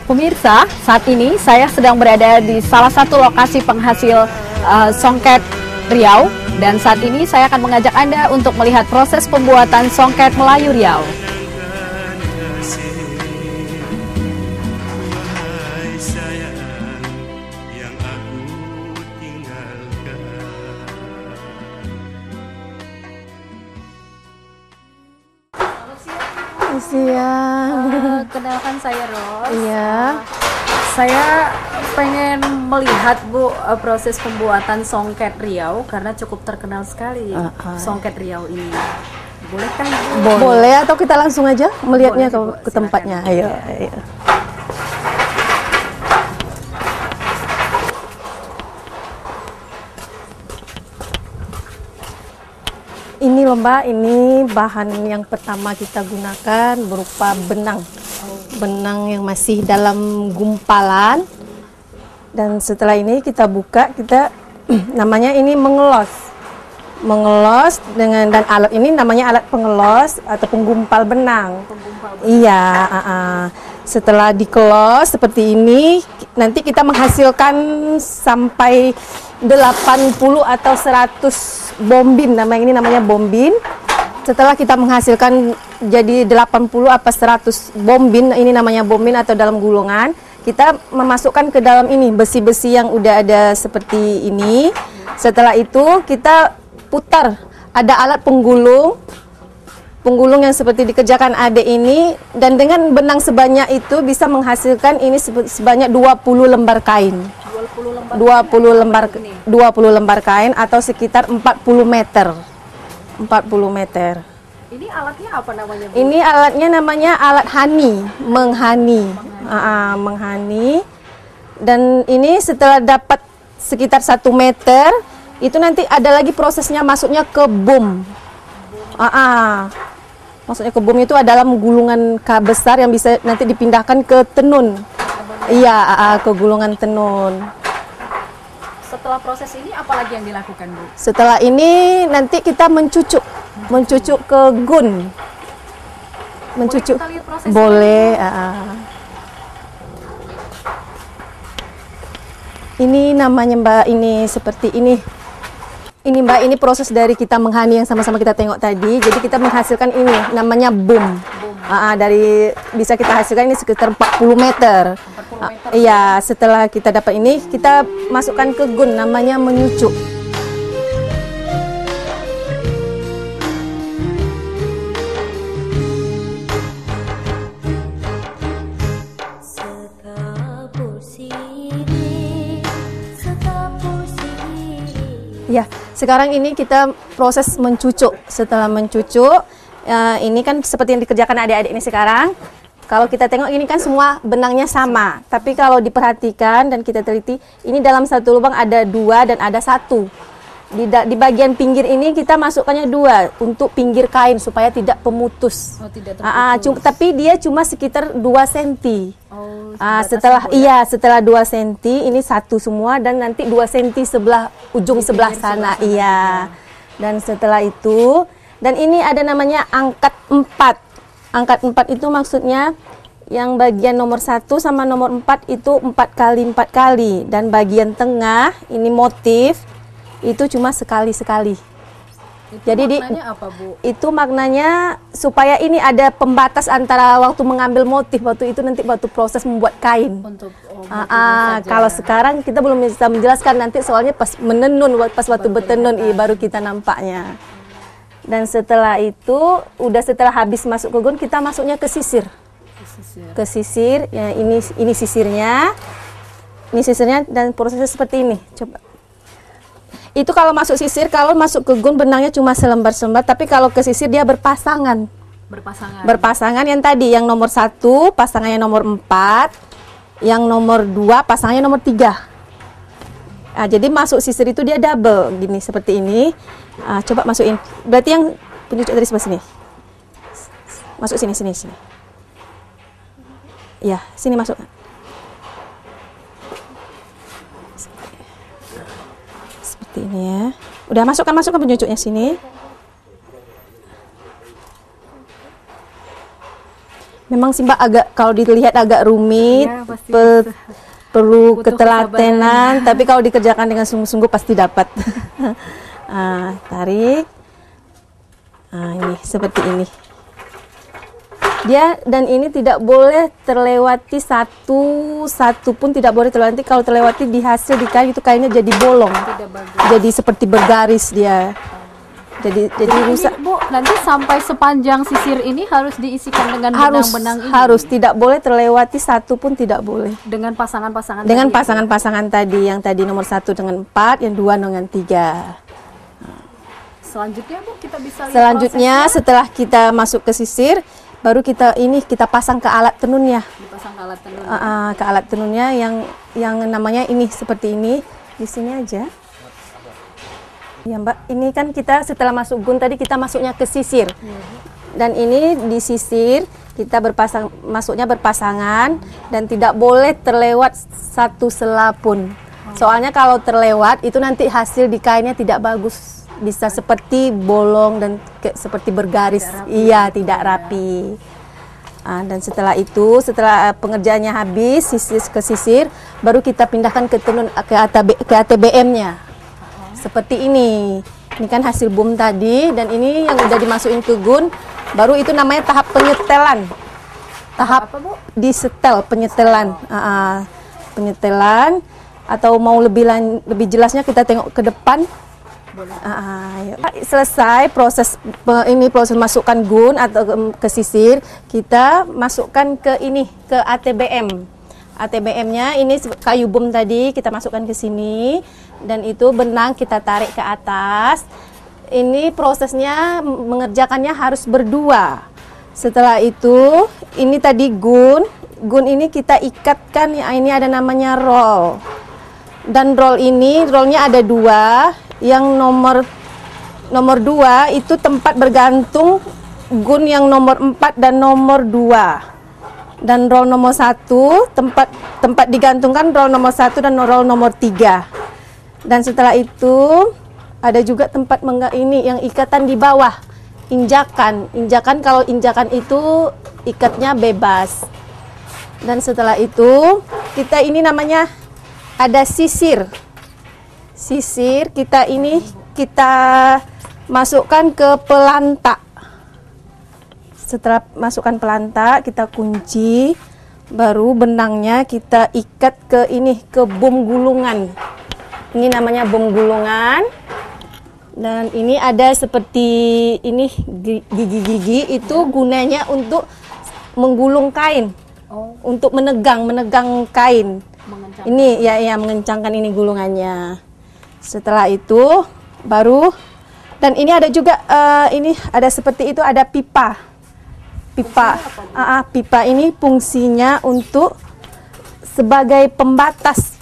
Pemirsa, saat ini saya sedang berada di salah satu lokasi penghasil songket Riau, dan saat ini saya akan mengajak Anda untuk melihat proses pembuatan songket Melayu Riau. Siang. Kenalkan saya Ros. Iya. Saya pengen melihat Bu proses pembuatan songket Riau karena cukup terkenal sekali songket Riau ini. Bolehkah Ibu? Boleh atau kita langsung aja melihatnya Boleh, ke tempatnya. Ayo. Ini loh Mbak, ini bahan yang pertama kita gunakan berupa benang. Benang yang masih dalam gumpalan. Dan setelah ini kita buka, kita namanya ini mengelos. Mengelos dan alat ini namanya alat pengelos atau penggumpal benang. Iya, setelah dikelos seperti ini, nanti kita menghasilkan sampai 80 atau 100 bombin, ini namanya bombin. Setelah kita menghasilkan jadi 80 apa 100 bombin, ini namanya bombin atau dalam gulungan, kita memasukkan ke dalam ini besi-besi yang udah ada seperti ini. Setelah itu kita putar, ada alat penggulung yang seperti dikerjakan adik ini, dan dengan benang sebanyak itu bisa menghasilkan ini sebanyak 20 lembar kain. 20 lembar kain atau sekitar 40 meter. 40 meter. Ini alatnya apa namanya Bu? Ini alatnya namanya alat hani, menghani. Menghani. Dan ini setelah dapat sekitar 1 meter, itu nanti ada lagi prosesnya masuknya ke boom. Maksudnya ke boom itu adalah gulungan besar yang bisa nanti dipindahkan ke tenun. Iya, ke gulungan tenun. Setelah proses ini apa lagi yang dilakukan Bu? Setelah ini nanti kita mencucuk ke gun. Mencucuk. Boleh kita lihat prosesnya? Boleh. Ini namanya Mbak, ini seperti ini. Ini Mbak, ini proses dari kita menghani yang sama-sama kita tengok tadi. Jadi kita menghasilkan ini namanya boom. Dari bisa kita hasilkan ini sekitar 40 meter. 40 meter. Iya, setelah kita dapat ini, kita masukkan ke gun namanya menyucuk. Ya, sekarang ini kita proses mencucuk. Setelah mencucuk, ini kan seperti yang dikerjakan adik-adik ini sekarang. Kalau kita tengok ini kan semua benangnya sama. Tapi kalau diperhatikan dan kita teliti, ini dalam satu lubang ada 2 dan ada 1. Di bagian pinggir ini kita masukkannya 2 untuk pinggir kain supaya tidak pemutus. Oh, tidak terputus. Tapi dia cuma sekitar 2 cm. Oh, setelah 2 cm ini 1 semua, dan nanti 2 cm sebelah ujung sebelah sana. Iya. Dan setelah itu, dan ini ada namanya angkat 4. Angkat 4 itu maksudnya yang bagian nomor 1 sama nomor 4 itu 4 kali 4 kali, dan bagian tengah ini motif itu cuma sekali-sekali. Jadi maknanya apa Bu? Itu maknanya supaya ini ada pembatas antara waktu mengambil motif, waktu itu nanti waktu proses membuat kain. Untuk kalau sekarang kita belum bisa menjelaskan, nanti soalnya pas menenun, pas waktu bertenun baru kita nampaknya. Dan setelah itu, setelah habis masuk ke gun, kita masuknya ke sisir. Ke sisir, ya ini sisirnya. Ini sisirnya, dan prosesnya seperti ini. Coba. Itu kalau masuk sisir, kalau masuk ke gun benangnya cuma selembar-selembar, tapi kalau ke sisir dia berpasangan. Berpasangan yang tadi, yang nomor 1 pasangannya nomor 4, yang nomor 2 pasangannya nomor 3. Jadi masuk sisir itu dia double gini, seperti ini. Coba masukin. Berarti yang pencucuk dari sebelah sini. Masuk sini. Ya, sini masuk. Seperti ini ya. Udah masukkan pencucuknya sini. Memang sih Mbak agak kalau dilihat agak rumit, Ya, pasti perlu butuh ketelatenan, tapi kalau dikerjakan dengan sungguh-sungguh pasti dapat. Tarik. Ini seperti ini. Dia dan ini tidak boleh terlewati satu pun tidak boleh terlewati. Kalau terlewati di hasil di kain itu kainnya jadi bolong. Tidak bagus. Jadi seperti bergaris dia. Jadi rusak. Bu, nanti sampai sepanjang sisir ini harus diisikan dengan benang-benang ini. Harus tidak boleh terlewati satu pun tidak boleh. Dengan pasangan-pasangan. Dengan tadi, pasangan-pasangan tadi, yang tadi nomor 1 dengan 4, yang 2 dengan 3. Selanjutnya Bu, kita bisa lihat Selanjutnya prosesnya. setelah kita masuk ke sisir, baru kita pasang ke alat tenunnya. Dipasang ke alat tenun. Ke alat tenunnya yang namanya ini seperti ini. Di sini aja. Ya Mbak, ini kan kita setelah masuk gun tadi kita masuknya ke sisir. Dan ini di sisir kita masuknya berpasangan dan tidak boleh terlewat satu sela pun. Soalnya kalau terlewat itu nanti hasil di kainnya tidak bagus. Bisa seperti bolong dan seperti bergaris. Iya, tidak rapi. Dan setelah itu, setelah pengerjaannya habis, sisir, baru kita pindahkan ke tenun ke ATBM-nya. Seperti ini. Ini kan hasil boom tadi, dan ini yang udah dimasukin ke gun, baru itu namanya tahap penyetelan. Tahap apa, Bu? disetel, penyetelan. Penyetelan, atau mau lebih jelasnya kita tengok ke depan. Selesai proses proses masukkan gun atau ke sisir, kita masukkan ke ATBM. ATBM-nya ini kayu boom tadi kita masukkan ke sini, dan itu benang kita tarik ke atas. Ini prosesnya mengerjakannya harus berdua. Setelah itu ini tadi gun ini kita ikatkan, ini ada namanya roll. Dan rollnya ada 2. Yang nomor 2 itu tempat bergantung gun yang nomor 4 dan nomor 2. Dan roll nomor 1 tempat digantungkan roll nomor 1 dan roll nomor 3. Dan setelah itu ada juga tempat yang ikatan di bawah, injakan. Kalau injakan itu ikatnya bebas. Dan setelah itu kita ini namanya ada sisir. Sisir kita masukkan ke pelanta. Setelah masukkan pelanta, kita kunci, baru benangnya kita ikat ke bom gulungan. Ini namanya bom gulungan. Dan ini ada seperti ini gigi-gigi, itu gunanya untuk menggulung kain. Untuk menegang kain. Ini ya mengencangkan ini gulungannya. Setelah itu baru, dan ini ada juga ini ada seperti itu, ada pipa. Pipa ini fungsinya untuk sebagai pembatas.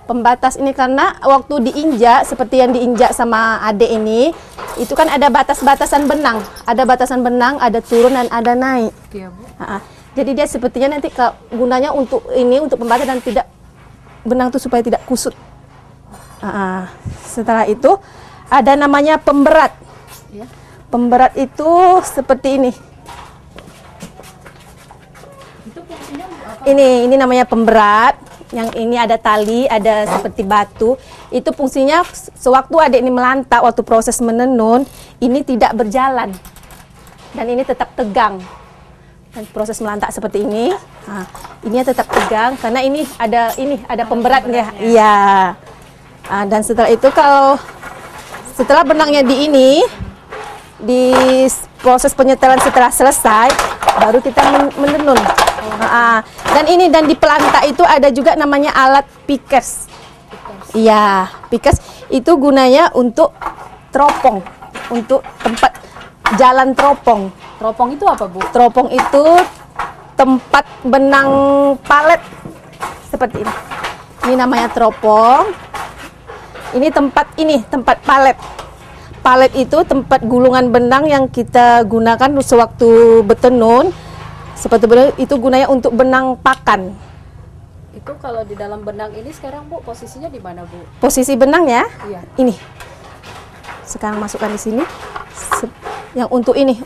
Pembatas ini karena waktu diinjak seperti yang diinjak sama adik ini, itu kan ada batasan benang. Ada batasan benang, ada turun dan ada naik. Iya, Bu. Jadi dia sepertinya nanti gunanya untuk pembatas dan tidak benang itu supaya tidak kusut. Setelah itu ada namanya pemberat. Ya. Pemberat itu seperti ini. Itu fungsinya apa? Ini namanya pemberat. Yang ini ada tali, ada seperti batu. Itu fungsinya sewaktu adik ini melantak waktu proses menenun, ini tidak berjalan. Dan ini tetap tegang. Dan proses melantak seperti ini. Ini tetap tegang karena ini ada pemberatnya. Iya. Dan setelah itu setelah benangnya di proses penyetelan setelah selesai, baru kita menenun. Dan di pelanta itu ada juga namanya alat pickers. Iya, pickers itu gunanya untuk teropong, untuk tempat jalan teropong. Teropong itu apa, Bu? Teropong itu tempat benang palet seperti ini. Ini namanya teropong. Ini tempat palet. Palet itu tempat gulungan benang yang kita gunakan sewaktu bertenun. Seperti itu gunanya untuk benang pakan. Itu kalau di dalam benang ini sekarang, Bu, posisinya di mana, Bu? Posisi benangnya Iya. ini. Sekarang masukkan di sini. Yang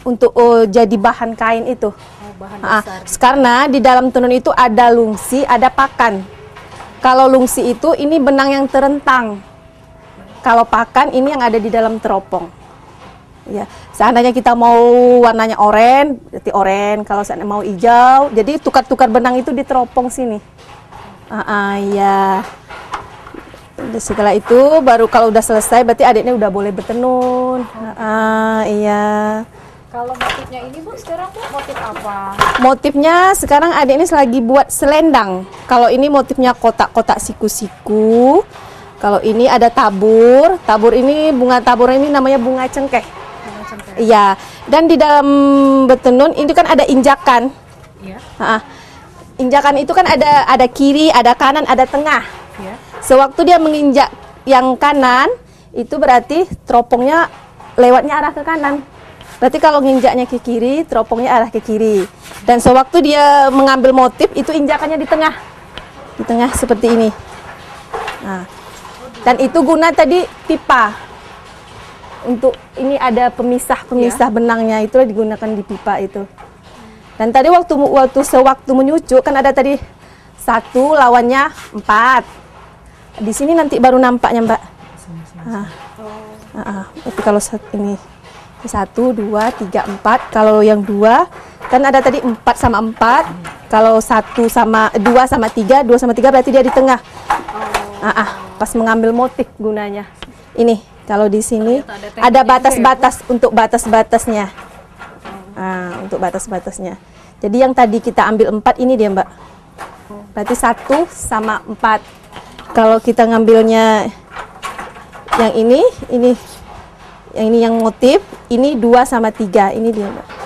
untuk jadi bahan kain itu. bahan dasar. Karena di dalam tenun itu ada lungsi, ada pakan. Kalau lungsi itu ini benang yang terentang. Kalau pakan ini yang ada di dalam teropong. Ya, seandainya kita mau warnanya oranye, berarti oranye. Kalau seandainya mau hijau, jadi tukar-tukar benang itu di teropong sini. Ya. Setelah itu baru kalau udah selesai, berarti adiknya udah boleh bertenun. Iya. Kalau motifnya ini Bu, sekarang Bu motif apa? Motifnya sekarang adik ini lagi buat selendang. Kalau ini motifnya kotak-kotak siku-siku. Kalau ini ada tabur. Tabur ini, bunga tabur ini namanya bunga cengkeh. Iya, dan di dalam bertenun itu kan ada injakan. Iya. Injakan itu kan ada kiri, ada kanan, ada tengah. Iya. Sewaktu dia menginjak yang kanan, itu berarti teropongnya lewatnya arah ke kanan. Berarti kalau nginjaknya ke kiri, teropongnya arah ke kiri. Dan sewaktu dia mengambil motif, itu injakannya di tengah. Di tengah seperti ini. Nah, dan itu guna tadi pipa. Untuk ini ada pemisah benangnya, itu digunakan di pipa itu. Dan tadi sewaktu menyucuk kan ada tadi 1 lawannya 4. Di sini nanti baru nampaknya Mbak. Tapi kalau ini 1, 2, 3, 4. Kalau yang 2 kan ada tadi 4 sama 4. Kalau 1 sama 2 sama 3, 2 sama 3 berarti dia di tengah. Pas mengambil motif gunanya. Ini. Kalau di sini ada batas-batas untuk batas-batasnya. Untuk batas-batasnya. Jadi yang tadi kita ambil 4 ini dia Mbak. Berarti 1 sama 4. Kalau kita ngambilnya yang ini yang motif, ini 2 sama 3. Ini dia Mbak.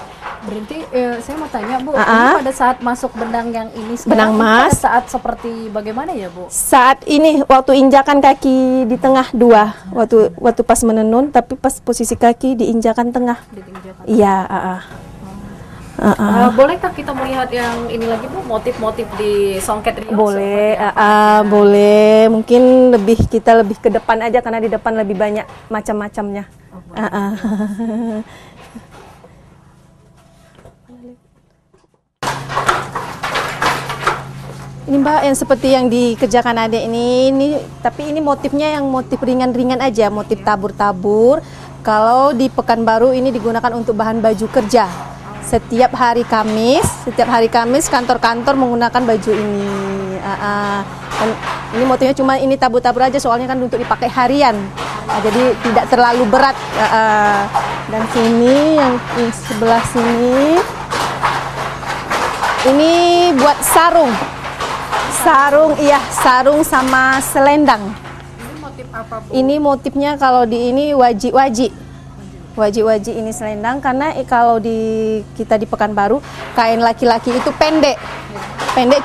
Berarti saya mau tanya Bu, ini pada saat masuk benang yang ini benang pada emas, saat seperti bagaimana ya Bu? Saat ini waktu injakan kaki di tengah 2, waktu pas menenun, tapi pas posisi kaki diinjakan tengah. Iya. Bolehkah kita melihat yang ini lagi Bu, motif-motif di songket Riau? Boleh, boleh. Mungkin kita lebih ke depan aja karena di depan lebih banyak macam-macamnya. Ini Mbak yang seperti yang dikerjakan adik ini tapi ini motifnya yang motif ringan-ringan aja, motif tabur-tabur. Kalau di Pekanbaru ini digunakan untuk bahan baju kerja. Setiap hari Kamis kantor-kantor menggunakan baju ini. Dan ini motifnya cuma ini tabur-tabur aja, soalnya kan untuk dipakai harian. Jadi tidak terlalu berat. Dan sini yang sebelah sini ini buat sarung. Sarung sama selendang. Ini motif apa Bu? Ini motifnya kalau di ini waji-waji ini selendang, karena kalau kita di Pekanbaru kain laki-laki itu pendek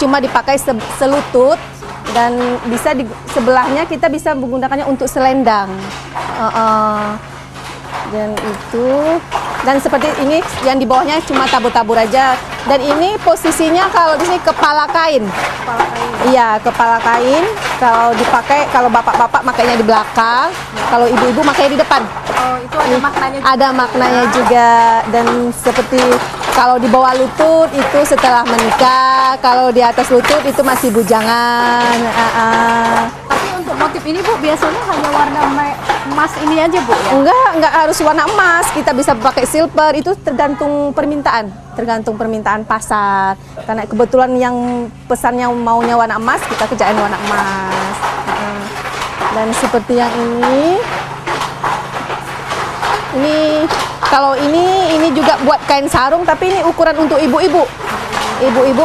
cuma dipakai selutut, dan bisa di sebelahnya kita bisa menggunakannya untuk selendang. Dan seperti ini yang di bawahnya cuma tabur-tabur aja. Dan ini posisinya kalau di sini kepala kain. Iya, kepala kain. Kalau dipakai, kalau bapak-bapak makainya di belakang, kalau ibu-ibu makainya di depan. Oh, itu ada maknanya juga. Ada maknanya juga. Dan seperti kalau di bawah lutut itu setelah menikah, kalau di atas lutut itu masih bujangan. Tapi untuk motif ini Bu biasanya hanya warna emas ini aja Bu ya? Enggak harus warna emas. Kita bisa pakai silver, itu tergantung permintaan pasar. Karena kebetulan yang pesannya maunya warna emas, kita kerjain warna emas. Dan seperti yang ini kalau ini juga buat kain sarung, tapi ini ukuran untuk ibu-ibu.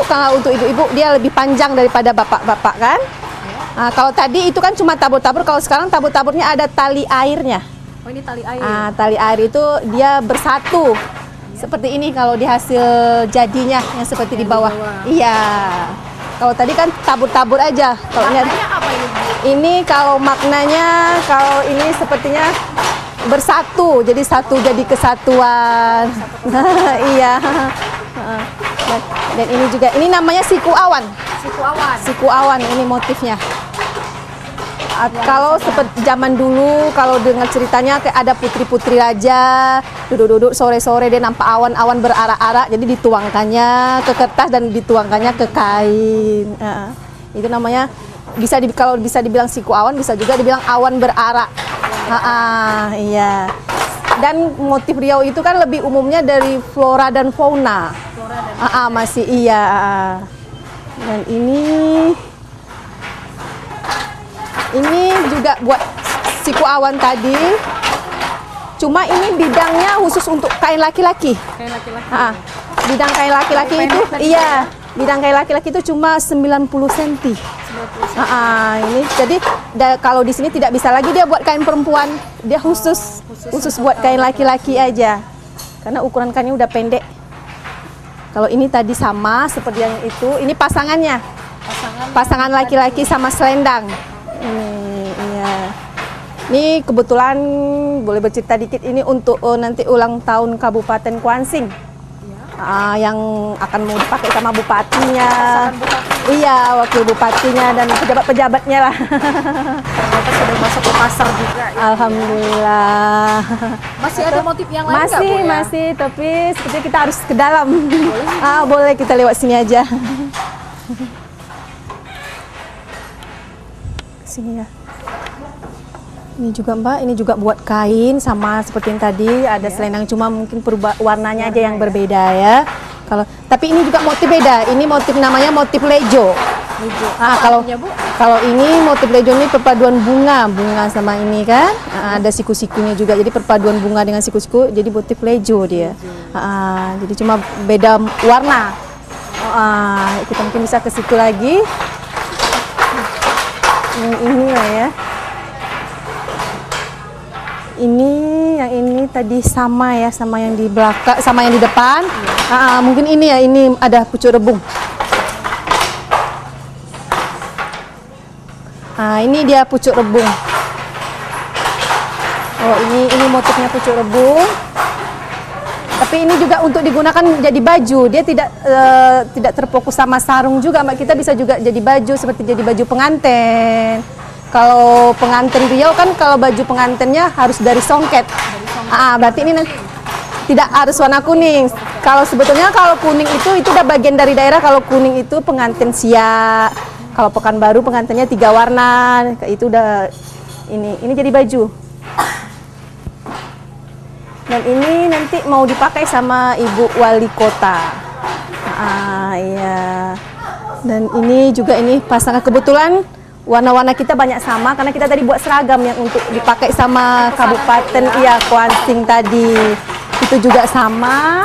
Kalau untuk ibu-ibu dia lebih panjang daripada bapak-bapak kan. Kalau tadi itu kan cuma tabur-tabur, kalau sekarang tabur-taburnya ada tali airnya. Oh, ini tali air. Tali air itu dia bersatu. Seperti ini kalau di hasil jadinya yang seperti di bawah. Iya. Kalau tadi kan tabur-tabur aja. Kalau maknanya apa ini Bu? Ini kalau maknanya, kalau ini sepertinya bersatu, jadi satu, jadi kesatuan. Iya. Dan ini juga, ini namanya siku awan. Siku awan. Siku awan ini motifnya. Kalau seperti zaman dulu, kalau dengar ceritanya kayak ada putri-putri raja duduk-duduk sore-sore dia nampak awan-awan berarak-arak, jadi dituangkannya ke kertas dan dituangkannya ke kain. Itu namanya kalau bisa dibilang siku awan, bisa juga dibilang awan berarak. Iya. Dan motif Riau itu kan lebih umumnya dari flora dan fauna. Masih iya. Dan ini juga buat siku awan tadi. Cuma ini bidangnya khusus untuk kain laki-laki. Bidang kain laki-laki itu iya. Bidang kain laki-laki itu cuma 90 cm. Ini jadi kalau di sini tidak bisa lagi dia buat kain perempuan, dia khusus buat kain laki-laki aja. Karena ukuran kainnya udah pendek. Kalau ini tadi sama seperti yang itu, ini pasangannya. Pasangan laki-laki sama selendang. Ini kebetulan boleh bercerita dikit, ini untuk nanti ulang tahun Kabupaten Kuansing. Yang akan mau dipakai sama bupatinya. Iya, wakil bupatinya dan pejabat-pejabatnya lah. Ternyata sudah masuk ke pasar juga. Ya. Alhamdulillah. Masih ada motif yang lain nggak, Bu, ya? Masih, tapi sepertinya kita harus ke dalam. Boleh kita lewat sini aja. Sini ya. Ini juga Mbak, ini juga buat kain sama seperti yang tadi, ada selendang, cuma mungkin warnanya aja yang berbeda ya. Tapi ini juga motif beda. Ini motif namanya motif lejo. Kalau ini motif lejo ini perpaduan bunga sama ini kan. Ada siku-sikunya juga. Jadi perpaduan bunga dengan siku-siku jadi motif lejo dia. Jadi cuma beda warna. Kita mungkin bisa ke situ lagi. Ini lah ya. Yang ini tadi sama ya, sama yang di belakang, sama yang di depan. Mungkin ini ya, ini ada pucuk rebung. Ini dia pucuk rebung. Ini motifnya pucuk rebung. Tapi ini juga untuk digunakan jadi baju. Dia tidak terfokus sama sarung juga, Mbak. Kita bisa juga jadi baju seperti jadi baju pengantin. Kalau pengantin Riau kan kalau baju pengantinnya harus dari songket. Berarti ini nanti tidak harus warna kuning. Kalau sebetulnya kalau kuning itu udah bagian dari daerah. Kalau kuning itu pengantin Siak. Kalau Pekanbaru pengantinnya 3 warna. Itu udah ini jadi baju. Dan ini nanti mau dipakai sama Ibu Wali Kota. Iya. Dan ini juga ini pasangan kebetulan. Warna-warna kita banyak sama karena kita tadi buat seragam yang untuk dipakai sama Kabupaten Kuansing tadi. Itu juga sama.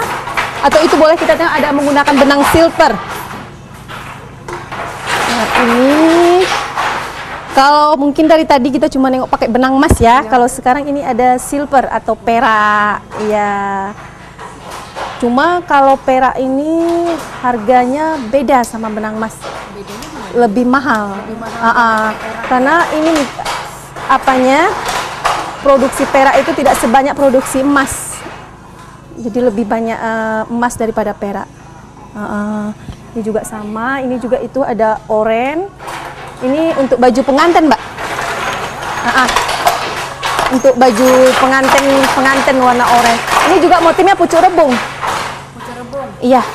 Atau itu boleh kita tengok ada menggunakan benang silver. Ini kalau mungkin dari tadi kita cuma nengok pakai benang emas ya. Kalau sekarang ini ada silver atau perak. Ya. Cuma kalau perak ini harganya beda sama benang emas. Lebih mahal. Karena ini produksi perak itu tidak sebanyak produksi emas. Jadi lebih banyak emas daripada perak. Ini juga sama, ini juga itu ada oranye. Ini untuk baju pengantin, Mbak. Untuk baju pengantin warna oranye. Ini juga motifnya pucuk rebung. Pucuk rebung. Iya.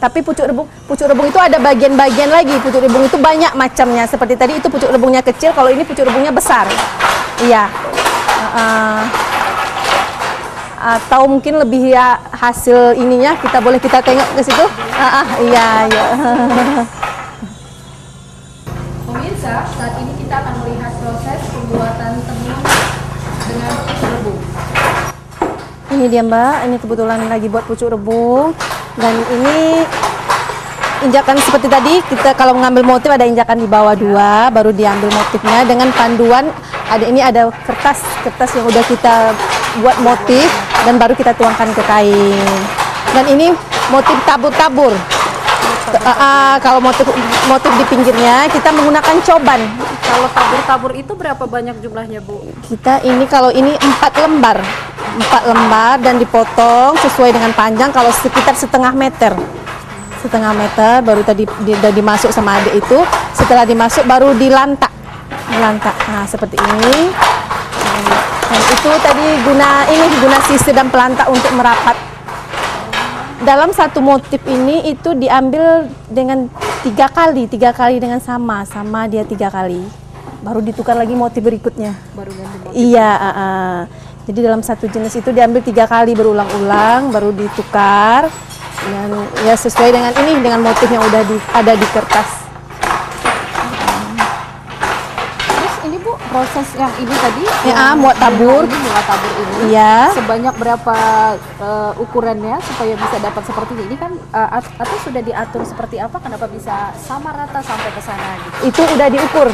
Tapi pucuk rebung itu ada bagian-bagian lagi. Pucuk rebung itu banyak macamnya. Seperti tadi itu pucuk rebungnya kecil, kalau ini pucuk rebungnya besar. Iya. Atau mungkin lebih ya hasil ininya boleh kita tengok ke situ. Iya. Pemirsa, saat ini kita akan melihat proses pembuatan tenun dengan pucuk rebung. Ini dia Mbak, ini kebetulan lagi buat pucuk rebung. Dan ini injakan seperti tadi, kita kalau mengambil motif ada injakan di bawah 2, baru diambil motifnya dengan panduan. Ada kertas yang udah kita buat motif dan baru kita tuangkan ke kain. Dan ini motif tabur-tabur. Kalau motif di pinggirnya kita menggunakan coban. Kalau tabur-tabur itu berapa banyak jumlahnya, Bu? Kalau ini 4 lembar. 4 lembar dan dipotong sesuai dengan panjang, kalau sekitar setengah meter baru tadi dimasuk sama adik itu. Setelah dimasuk baru dilantak melantak. Nah, seperti ini. Dan itu tadi guna sisir dan pelantak untuk merapat. Dalam satu motif ini itu diambil dengan tiga kali dengan sama dia 3 kali. Baru ditukar lagi motif berikutnya. Baru ganti motif. Iya, jadi dalam satu jenis itu diambil 3 kali berulang-ulang, baru ditukar. Dan ya sesuai dengan motif yang udah ada di kertas. Terus ini Bu, proses yang ini tadi Ya, muat tabur. Muat tabur ini. Iya. Sebanyak berapa ukurannya supaya bisa dapat seperti ini? Ini kan atau sudah diatur seperti apa? Kenapa bisa sama rata sampai ke sana gitu? Itu udah diukur.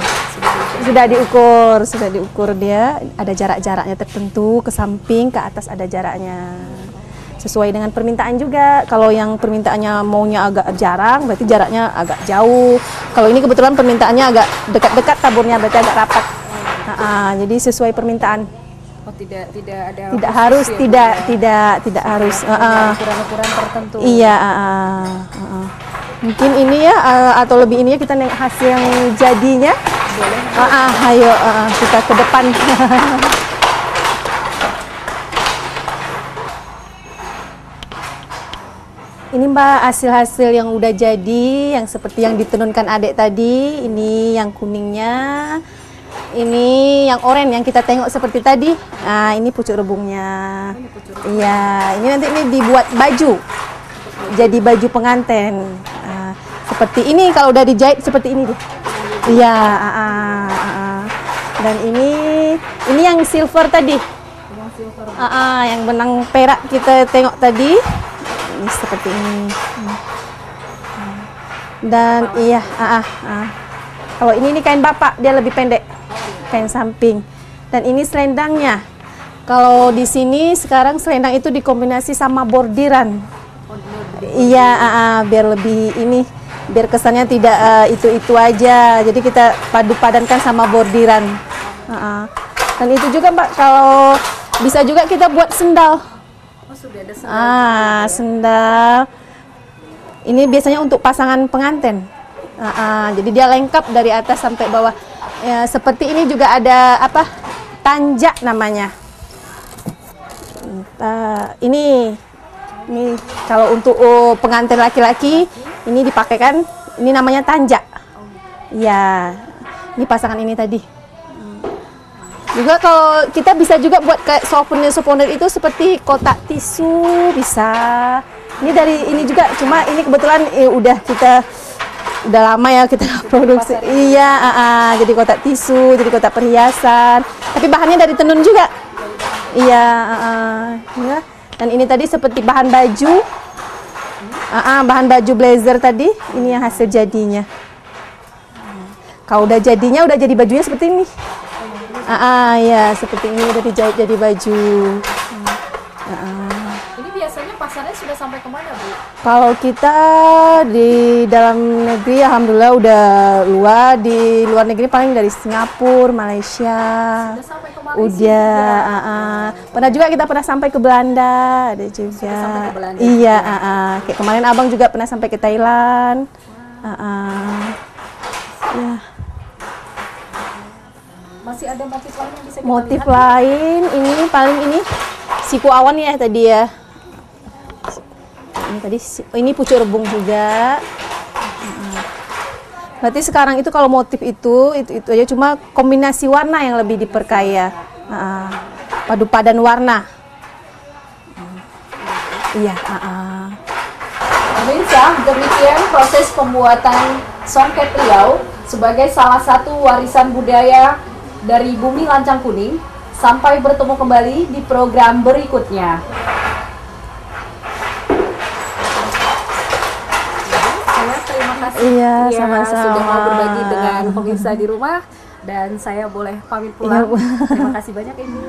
Sudah diukur dia ada jarak-jaraknya tertentu, ke samping, ke atas ada jaraknya. Sesuai dengan permintaan juga. Kalau yang permintaannya maunya agak jarang, berarti jaraknya agak jauh. Kalau ini kebetulan permintaannya agak dekat-dekat taburnya, berarti agak rapat. Jadi sesuai permintaan. Oh, tidak ada Tidak harus, ya, tidak harus. ukuran-ukuran tertentu. Iya. Mungkin ini ya, atau lebih ini ya, kita nengok hasil yang jadinya. Boleh. Ayo kita ke depan. Ini Mbak hasil-hasil yang udah jadi, yang seperti yang ditenunkan adik tadi. Ini yang kuningnya, ini yang oranye yang kita tengok seperti tadi. Nah, ini pucuk rebungnya. Iya, ini nanti dibuat baju. Jadi baju pengantin. Seperti ini kalau udah dijahit seperti ini deh. Iya, Dan ini yang silver tadi. Yang silver. Yang benang perak kita tengok tadi. Ini seperti ini. Dan iya, kalau ini kain bapak, dia lebih pendek, kain samping. Dan ini selendangnya. Kalau di sini sekarang selendang itu dikombinasi sama bordiran. Iya, biar lebih ini, biar kesannya tidak itu aja. Jadi kita padu-padankan sama bordiran. Dan itu juga Mbak, kalau bisa juga kita buat sendal. Sudah ada sendal. Sendal. Ini biasanya untuk pasangan pengantin. Jadi dia lengkap dari atas sampai bawah. Ya, seperti ini juga ada tanjak namanya. Ini kalau untuk pengantin laki-laki ini dipakaikan. Ini namanya tanjak. Ya, ini pasangan ini tadi. Juga kalau kita bisa juga buat kayak souvenir itu seperti kotak tisu bisa. Ini dari ini juga, cuma ini kebetulan udah lama ya kita produksi. Iya, jadi kotak tisu, jadi kotak perhiasan. Tapi bahannya dari tenun juga. Iya, ya. Dan ini tadi seperti bahan baju. Bahan baju blazer tadi, ini yang hasil jadinya. Kalau udah jadinya, udah jadi bajunya seperti ini. Ya, seperti ini udah dijahit jadi baju. Ini biasanya pasarnya sudah sampai kemana, Bu? Kalau kita di dalam negeri, alhamdulillah udah luar. Di luar negeri paling dari Singapura, Malaysia. Sudah sampai ke Malaysia. Udah. Pernah juga kita pernah sampai ke Belanda, ada juga. Sudah sampai ke Belanda. Iya. Kayak kemarin abang juga pernah sampai ke Thailand. Ya. Masih ada motif lain yang bisa kita Motif lihat? lain, ini paling ini siku awan ya tadi ya. Ini tadi ini pucuk rebung juga. Berarti sekarang itu kalau motif itu aja, cuma kombinasi warna yang lebih diperkaya. Padu padan warna. Iya. Pemirsa, demikian proses pembuatan songket Riau sebagai salah satu warisan budaya dari Bumi Lancang Kuning. Sampai bertemu kembali di program berikutnya. Saya terima kasih sama-sama. sudah mau berbagi dengan pemirsa di rumah, dan saya boleh pamit pulang. Terima kasih banyak Ibu.